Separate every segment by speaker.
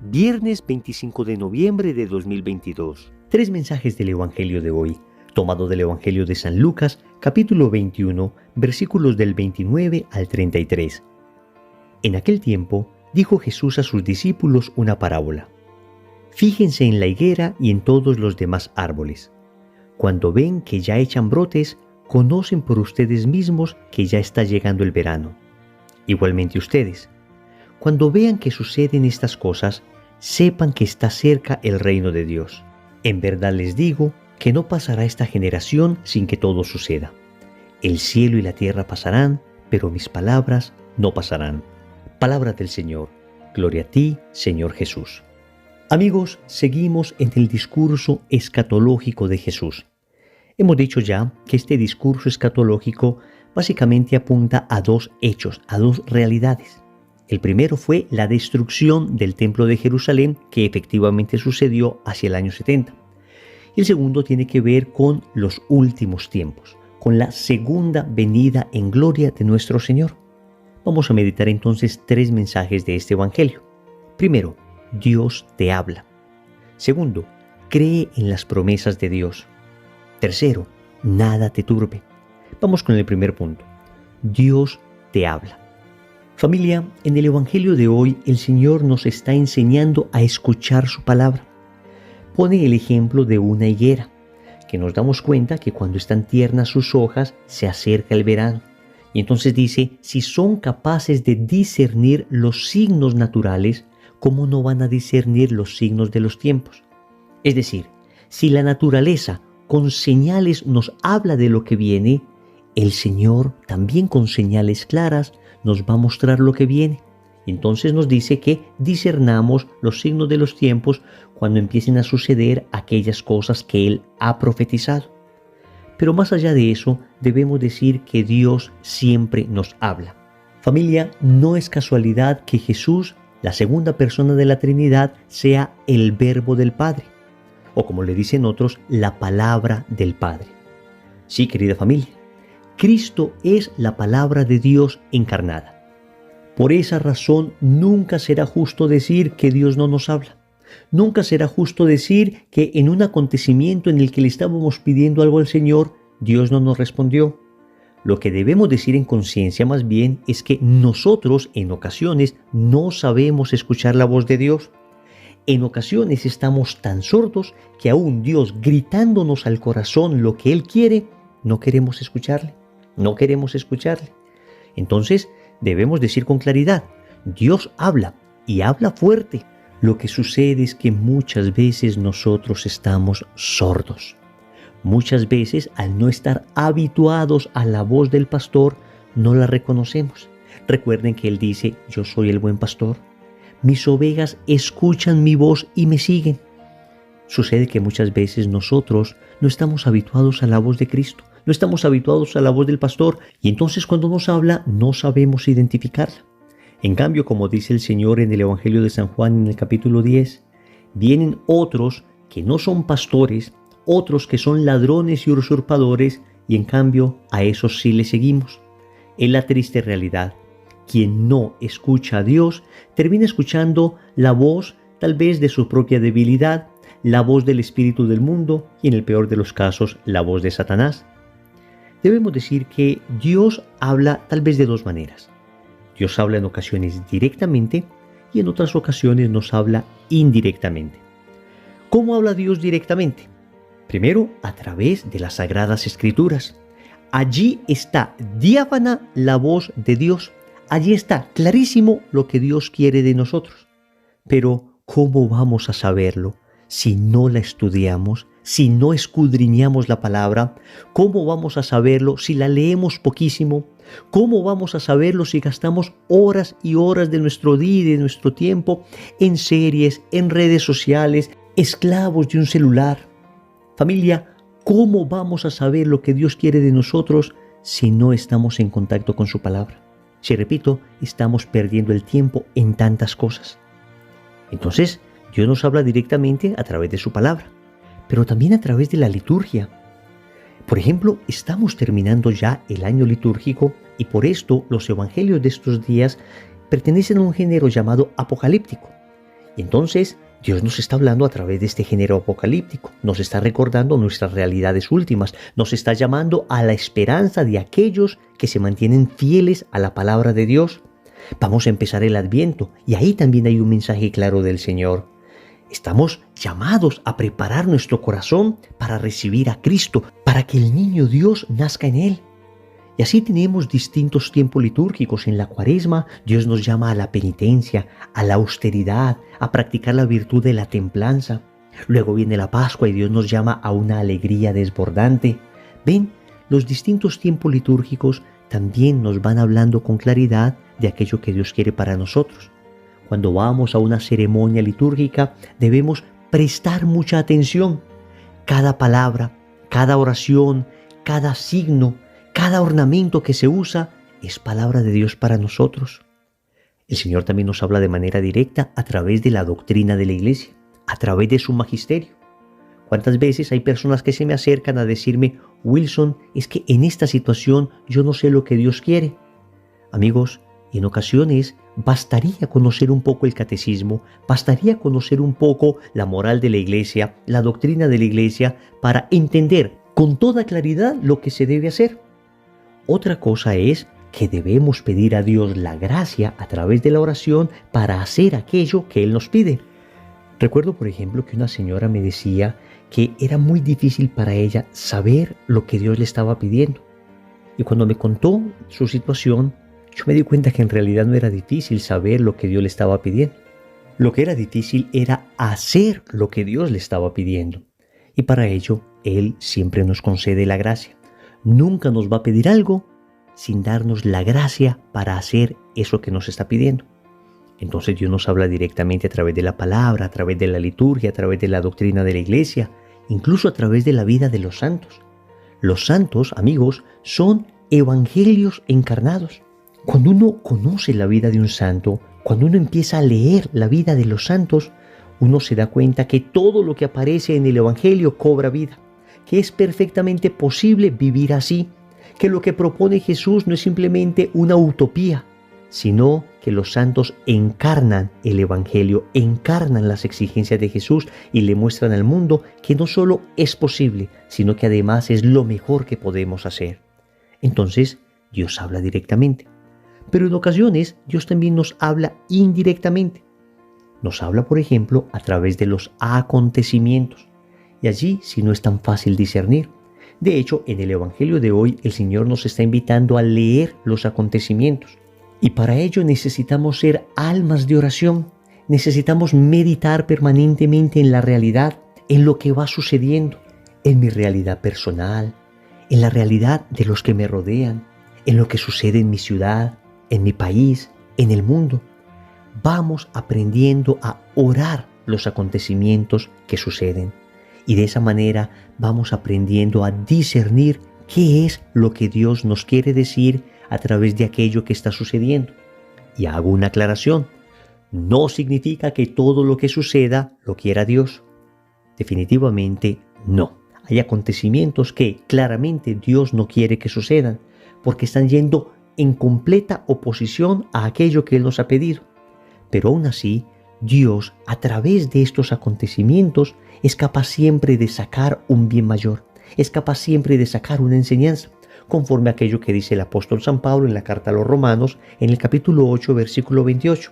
Speaker 1: Viernes 25 de noviembre de 2022. 3 mensajes del Evangelio de hoy, tomado del Evangelio de San Lucas, capítulo 21, versículos del 29 al 33. En aquel tiempo, dijo Jesús a sus discípulos una parábola. Fíjense en la higuera y en todos los demás árboles. Cuando ven que ya echan brotes, conocen por ustedes mismos que ya está llegando el verano. Igualmente ustedes, cuando vean que suceden estas cosas, sepan que está cerca el reino de Dios. En verdad les digo que no pasará esta generación sin que todo suceda. El cielo y la tierra pasarán, pero mis palabras no pasarán. Palabra del Señor. Gloria a ti, Señor Jesús. Amigos, seguimos en el discurso escatológico de Jesús. Hemos dicho ya que este discurso escatológico básicamente apunta a dos hechos, a dos realidades. El primero fue la destrucción del templo de Jerusalén, que efectivamente sucedió hacia el año 70. Y el segundo tiene que ver con los últimos tiempos, con la segunda venida en gloria de nuestro Señor. Vamos a meditar entonces 3 mensajes de este Evangelio. Primero, Dios te habla. Segundo, cree en las promesas de Dios. Tercero, nada te turbe. Vamos con el primer punto. Dios te habla. Familia, en el Evangelio de hoy el Señor nos está enseñando a escuchar su palabra. Pone el ejemplo de una higuera, que nos damos cuenta que cuando están tiernas sus hojas se acerca el verano. Y entonces dice, si son capaces de discernir los signos naturales, ¿cómo no van a discernir los signos de los tiempos? Es decir, si la naturaleza con señales nos habla de lo que viene, el Señor también con señales claras nos va a mostrar lo que viene. Entonces nos dice que discernamos los signos de los tiempos cuando empiecen a suceder aquellas cosas que Él ha profetizado. Pero más allá de eso, debemos decir que Dios siempre nos habla. Familia, no es casualidad que Jesús, la segunda persona de la Trinidad, sea el Verbo del Padre, o como le dicen otros, la palabra del Padre. Sí, querida familia, Cristo es la palabra de Dios encarnada. Por esa razón, nunca será justo decir que Dios no nos habla. Nunca será justo decir que en un acontecimiento en el que le estábamos pidiendo algo al Señor, Dios no nos respondió. Lo que debemos decir en conciencia más bien es que nosotros en ocasiones no sabemos escuchar la voz de Dios. En ocasiones estamos tan sordos que aún Dios gritándonos al corazón lo que Él quiere, no queremos escucharle. No queremos escucharle. Entonces debemos decir con claridad, Dios habla y habla fuerte. Lo que sucede es que muchas veces nosotros estamos sordos. Muchas veces al no estar habituados a la voz del pastor, no la reconocemos. Recuerden que Él dice, yo soy el buen pastor. Mis ovejas escuchan mi voz y me siguen. Sucede que muchas veces nosotros no estamos habituados a la voz de Cristo. No estamos habituados a la voz del pastor y entonces cuando nos habla no sabemos identificarla. En cambio, como dice el Señor en el Evangelio de San Juan en el capítulo 10, vienen otros que no son pastores, otros que son ladrones y usurpadores y en cambio a esos sí les seguimos. Es la triste realidad. Quien no escucha a Dios termina escuchando la voz tal vez de su propia debilidad, la voz del espíritu del mundo y en el peor de los casos la voz de Satanás. Debemos decir que Dios habla tal vez de 2 maneras. Dios habla en ocasiones directamente y en otras ocasiones nos habla indirectamente. ¿Cómo habla Dios directamente? Primero, a través de las Sagradas Escrituras. Allí está diáfana la voz de Dios. Allí está clarísimo lo que Dios quiere de nosotros. Pero, ¿cómo vamos a saberlo si no la estudiamos? Si no escudriñamos la palabra, ¿cómo vamos a saberlo si la leemos poquísimo? ¿Cómo vamos a saberlo si gastamos horas y horas de nuestro día y de nuestro tiempo en series, en redes sociales, esclavos de un celular? Familia, ¿cómo vamos a saber lo que Dios quiere de nosotros si no estamos en contacto con su palabra? Si repito, estamos perdiendo el tiempo en tantas cosas. Entonces, Dios nos habla directamente a través de su palabra, pero también a través de la liturgia. Por ejemplo, estamos terminando ya el año litúrgico y por esto los evangelios de estos días pertenecen a un género llamado apocalíptico. Y entonces Dios nos está hablando a través de este género apocalíptico, nos está recordando nuestras realidades últimas, nos está llamando a la esperanza de aquellos que se mantienen fieles a la palabra de Dios. Vamos a empezar el Adviento y ahí también hay un mensaje claro del Señor. Estamos llamados a preparar nuestro corazón para recibir a Cristo, para que el niño Dios nazca en él. Y así tenemos distintos tiempos litúrgicos. En la Cuaresma, Dios nos llama a la penitencia, a la austeridad, a practicar la virtud de la templanza. Luego viene la Pascua y Dios nos llama a una alegría desbordante. Ven, los distintos tiempos litúrgicos también nos van hablando con claridad de aquello que Dios quiere para nosotros. Cuando vamos a una ceremonia litúrgica, debemos prestar mucha atención. Cada palabra, cada oración, cada signo, cada ornamento que se usa es palabra de Dios para nosotros. El Señor también nos habla de manera directa a través de la doctrina de la Iglesia, a través de su magisterio. ¿Cuántas veces hay personas que se me acercan a decirme, Wilson, es que en esta situación yo no sé lo que Dios quiere? Amigos, en ocasiones bastaría conocer un poco el catecismo, bastaría conocer un poco la moral de la Iglesia, la doctrina de la Iglesia, para entender con toda claridad lo que se debe hacer. Otra cosa es que debemos pedir a Dios la gracia a través de la oración para hacer aquello que Él nos pide. Recuerdo, por ejemplo, que una señora me decía que era muy difícil para ella saber lo que Dios le estaba pidiendo. Y cuando me contó su situación, yo me di cuenta que en realidad no era difícil saber lo que Dios le estaba pidiendo. Lo que era difícil era hacer lo que Dios le estaba pidiendo. Y para ello, Él siempre nos concede la gracia. Nunca nos va a pedir algo sin darnos la gracia para hacer eso que nos está pidiendo. Entonces Dios nos habla directamente a través de la palabra, a través de la liturgia, a través de la doctrina de la Iglesia, incluso a través de la vida de los santos. Los santos, amigos, son evangelios encarnados. Cuando uno conoce la vida de un santo, cuando uno empieza a leer la vida de los santos, uno se da cuenta que todo lo que aparece en el Evangelio cobra vida, que es perfectamente posible vivir así, que lo que propone Jesús no es simplemente una utopía, sino que los santos encarnan el Evangelio, encarnan las exigencias de Jesús y le muestran al mundo que no solo es posible, sino que además es lo mejor que podemos hacer. Entonces, Dios habla directamente. Pero en ocasiones, Dios también nos habla indirectamente. Nos habla, por ejemplo, a través de los acontecimientos. Y allí sí no es tan fácil discernir. De hecho, en el Evangelio de hoy, el Señor nos está invitando a leer los acontecimientos. Y para ello necesitamos ser almas de oración. Necesitamos meditar permanentemente en la realidad, en lo que va sucediendo, en mi realidad personal, en la realidad de los que me rodean, en lo que sucede en mi ciudad, en mi país, en el mundo. Vamos aprendiendo a orar los acontecimientos que suceden. Y de esa manera vamos aprendiendo a discernir qué es lo que Dios nos quiere decir a través de aquello que está sucediendo. Y hago una aclaración. No significa que todo lo que suceda lo quiera Dios. Definitivamente no. Hay acontecimientos que claramente Dios no quiere que sucedan, porque están yendo en completa oposición a aquello que Él nos ha pedido. Pero aún así, Dios, a través de estos acontecimientos, es capaz siempre de sacar un bien mayor, es capaz siempre de sacar una enseñanza, conforme a aquello que dice el apóstol San Pablo en la carta a los Romanos, en el capítulo 8, versículo 28.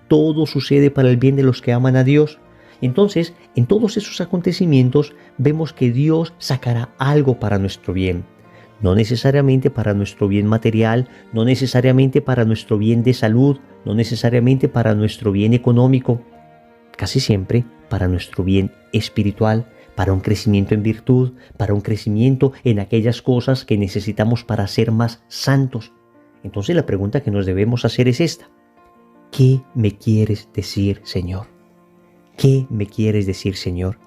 Speaker 1: Todo sucede para el bien de los que aman a Dios. Entonces, en todos esos acontecimientos, vemos que Dios sacará algo para nuestro bien. No necesariamente para nuestro bien material, no necesariamente para nuestro bien de salud, no necesariamente para nuestro bien económico, casi siempre para nuestro bien espiritual, para un crecimiento en virtud, para un crecimiento en aquellas cosas que necesitamos para ser más santos. Entonces la pregunta que nos debemos hacer es esta: ¿qué me quieres decir, Señor? ¿Qué me quieres decir, Señor?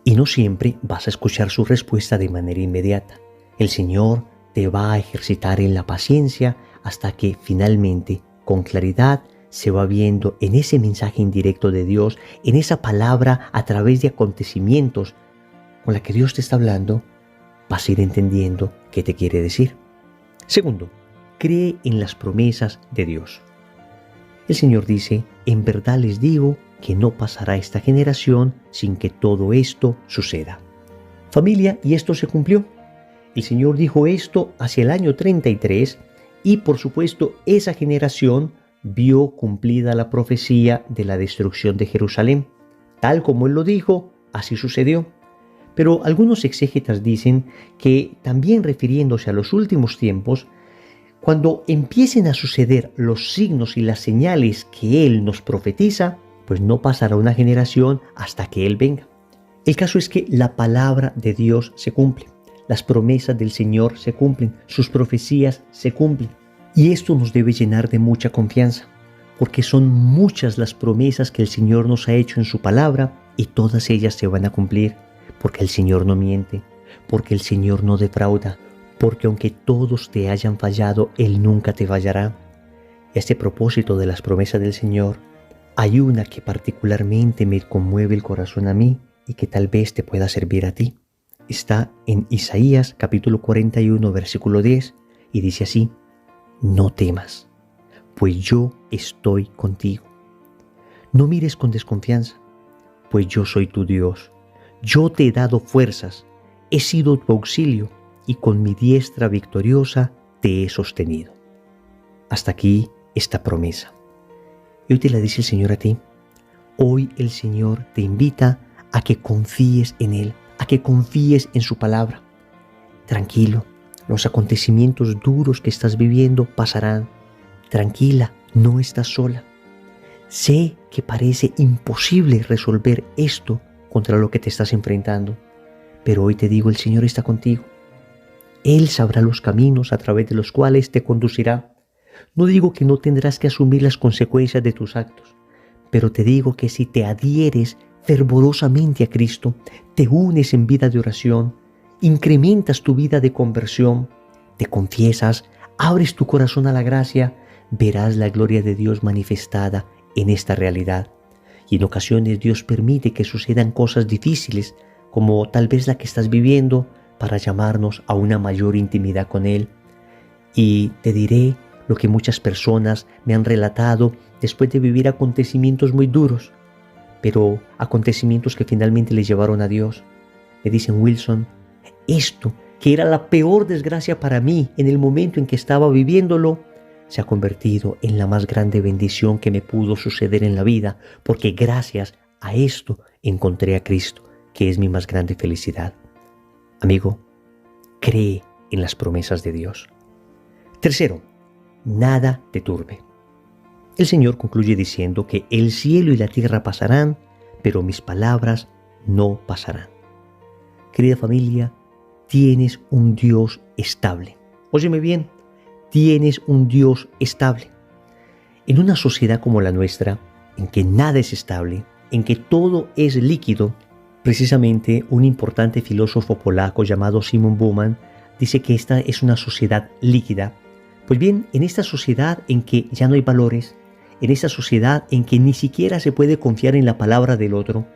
Speaker 1: Y no siempre vas a escuchar su respuesta de manera inmediata. El Señor te va a ejercitar en la paciencia hasta que finalmente, con claridad, se va viendo en ese mensaje indirecto de Dios, en esa palabra a través de acontecimientos con la que Dios te está hablando, vas a ir entendiendo qué te quiere decir. Segundo, cree en las promesas de Dios. El Señor dice: en verdad les digo, que no pasará esta generación sin que todo esto suceda. Familia, y esto se cumplió. El Señor dijo esto hacia el año 33 y por supuesto esa generación vio cumplida la profecía de la destrucción de Jerusalén. Tal como Él lo dijo, así sucedió. Pero algunos exégetas dicen que también refiriéndose a los últimos tiempos, cuando empiecen a suceder los signos y las señales que Él nos profetiza, pues no pasará una generación hasta que Él venga. El caso es que la palabra de Dios se cumple, las promesas del Señor se cumplen, sus profecías se cumplen. Y esto nos debe llenar de mucha confianza, porque son muchas las promesas que el Señor nos ha hecho en su palabra y todas ellas se van a cumplir, porque el Señor no miente, porque el Señor no defrauda, porque aunque todos te hayan fallado, Él nunca te fallará. Y a este propósito de las promesas del Señor, hay una que particularmente me conmueve el corazón a mí y que tal vez te pueda servir a ti. Está en Isaías capítulo 41, versículo 10, y dice así: no temas, pues yo estoy contigo. No mires con desconfianza, pues yo soy tu Dios. Yo te he dado fuerzas, he sido tu auxilio, y con mi diestra victoriosa te he sostenido. Hasta aquí esta promesa. Y hoy te la dice el Señor a ti. Hoy el Señor te invita a que confíes en Él, a que confíes en su palabra. Tranquilo, los acontecimientos duros que estás viviendo pasarán. Tranquila, no estás sola. Sé que parece imposible resolver esto contra lo que te estás enfrentando, pero hoy te digo, el Señor está contigo. Él sabrá los caminos a través de los cuales te conducirá. No digo que no tendrás que asumir las consecuencias de tus actos, pero te digo que si te adhieres fervorosamente a Cristo, te unes en vida de oración, incrementas tu vida de conversión, te confiesas, abres tu corazón a la gracia, verás la gloria de Dios manifestada en esta realidad. Y en ocasiones Dios permite que sucedan cosas difíciles, como tal vez la que estás viviendo, para llamarnos a una mayor intimidad con Él. Y te diré lo que muchas personas me han relatado después de vivir acontecimientos muy duros, pero acontecimientos que finalmente les llevaron a Dios. Me dicen: Wilson, esto que era la peor desgracia para mí en el momento en que estaba viviéndolo, se ha convertido en la más grande bendición que me pudo suceder en la vida, porque gracias a esto encontré a Cristo, que es mi más grande felicidad. Amigo, cree en las promesas de Dios. Tercero, nada te turbe. El Señor concluye diciendo que el cielo y la tierra pasarán, pero mis palabras no pasarán. Querida familia, tienes un Dios estable. Óyeme bien, tienes un Dios estable. En una sociedad como la nuestra, en que nada es estable, en que todo es líquido, precisamente un importante filósofo polaco llamado Szymon Bauman dice que esta es una sociedad líquida. Pues bien, en esta sociedad en que ya no hay valores, en esta sociedad en que ni siquiera se puede confiar en la palabra del otro,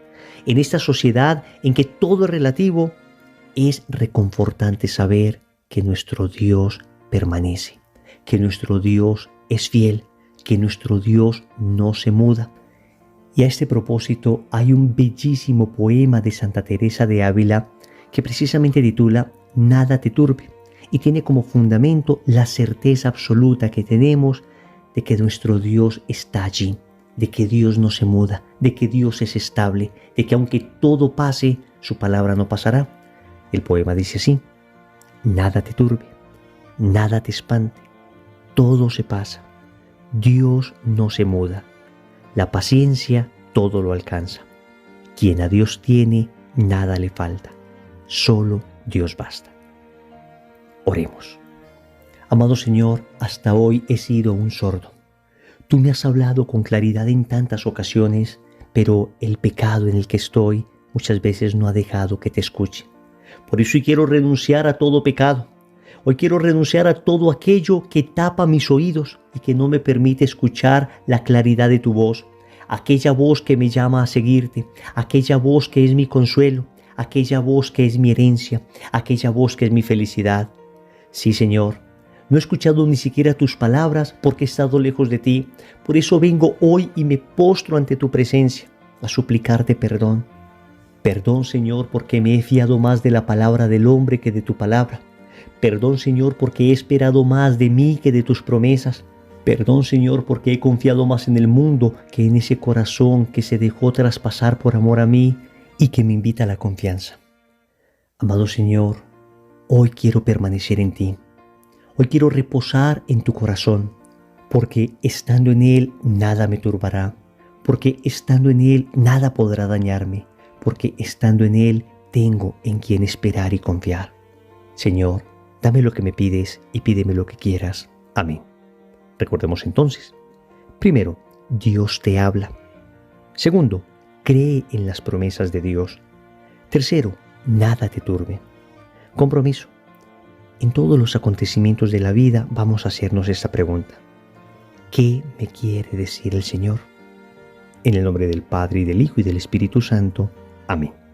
Speaker 1: en esta sociedad en que todo es relativo, es reconfortante saber que nuestro Dios permanece, que nuestro Dios es fiel, que nuestro Dios no se muda. Y a este propósito hay un bellísimo poema de Santa Teresa de Ávila que precisamente titula Nada te turbe, y tiene como fundamento la certeza absoluta que tenemos de que nuestro Dios está allí, de que Dios no se muda, de que Dios es estable, de que aunque todo pase, su palabra no pasará. El poema dice así: nada te turbe, nada te espante, todo se pasa, Dios no se muda, la paciencia todo lo alcanza. Quien a Dios tiene, nada le falta, solo Dios basta. Oremos. Amado Señor, hasta hoy he sido un sordo. Tú me has hablado con claridad en tantas ocasiones, pero el pecado en el que estoy muchas veces no ha dejado que te escuche. Por eso hoy quiero renunciar a todo pecado. Hoy quiero renunciar a todo aquello que tapa mis oídos y que no me permite escuchar la claridad de tu voz. Aquella voz que me llama a seguirte, aquella voz que es mi consuelo, aquella voz que es mi herencia, aquella voz que es mi felicidad. Sí, Señor, no he escuchado ni siquiera tus palabras porque he estado lejos de ti. Por eso vengo hoy y me postro ante tu presencia. a suplicarte perdón. Perdón, Señor, porque me he fiado más de la palabra del hombre que de tu palabra. Perdón, Señor, porque he esperado más de mí que de tus promesas. Perdón, Señor, porque he confiado más en el mundo que en ese corazón que se dejó traspasar por amor a mí y que me invita a la confianza. Amado Señor, hoy quiero permanecer en ti. Hoy quiero reposar en tu corazón, porque estando en él nada me turbará, porque estando en él nada podrá dañarme, porque estando en él tengo en quien esperar y confiar. Señor, dame lo que me pides y pídeme lo que quieras. Amén. Recordemos entonces. Primero, Dios te habla. Segundo, cree en las promesas de Dios. Tercero, nada te turbe. Compromiso. En todos los acontecimientos de la vida vamos a hacernos esta pregunta. ¿Qué me quiere decir el Señor? En el nombre del Padre, y del Hijo, y del Espíritu Santo. Amén.